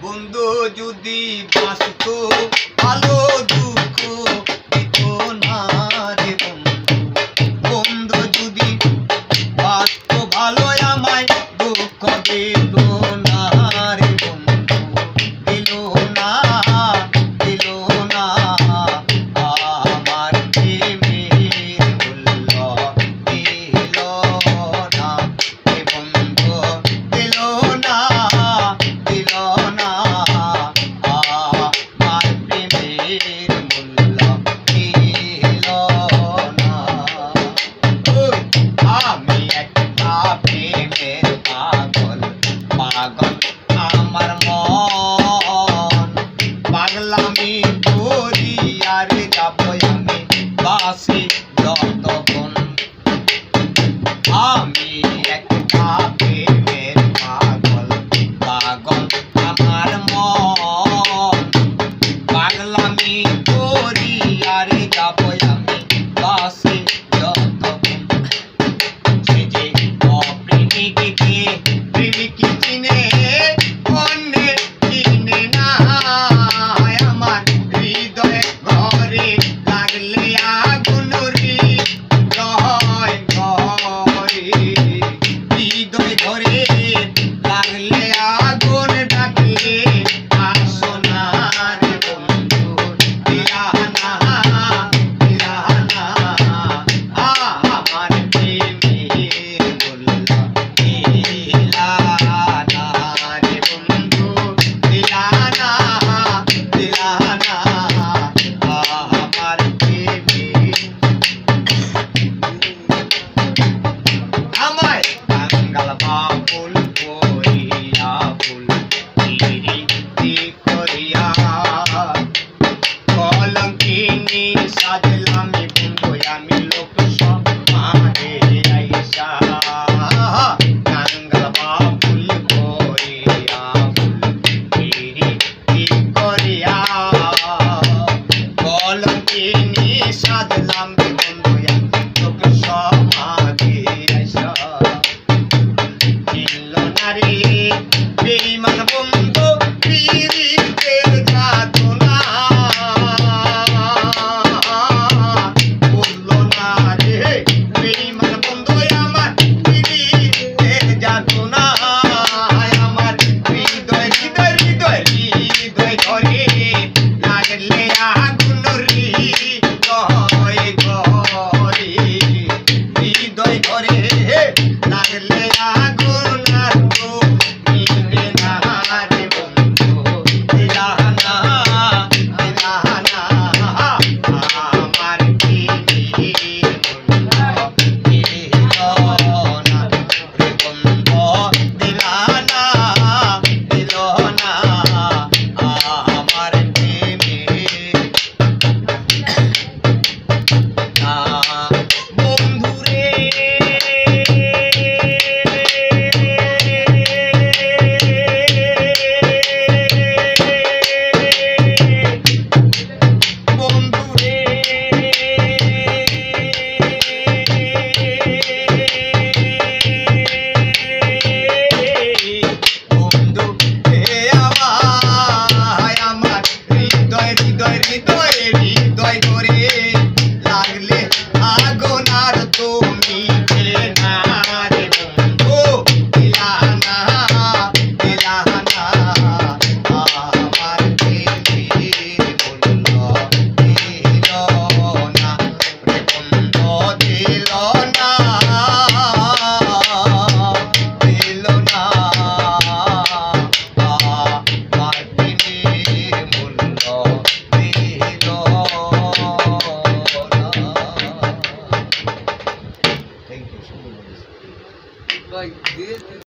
বন্ধু যদি বাঁচতো ভালো দুঃখ দিত না রে বন্ধু। বন্ধু যদি বাঁচতো ভালো আমায় দুঃখ দিত না রে বন্ধু। দিল না দিল না আমার প্রেমের মূল্য দিল না রে বন্ধু। দিল না দিল না আমার প্রেমের মূল্য দিল না। ওই আমি একটা প্রেমের পাগল পাগল আমার মন। পাগলামি করি আর যাব আমি বাসি যতক্ষণ। আমি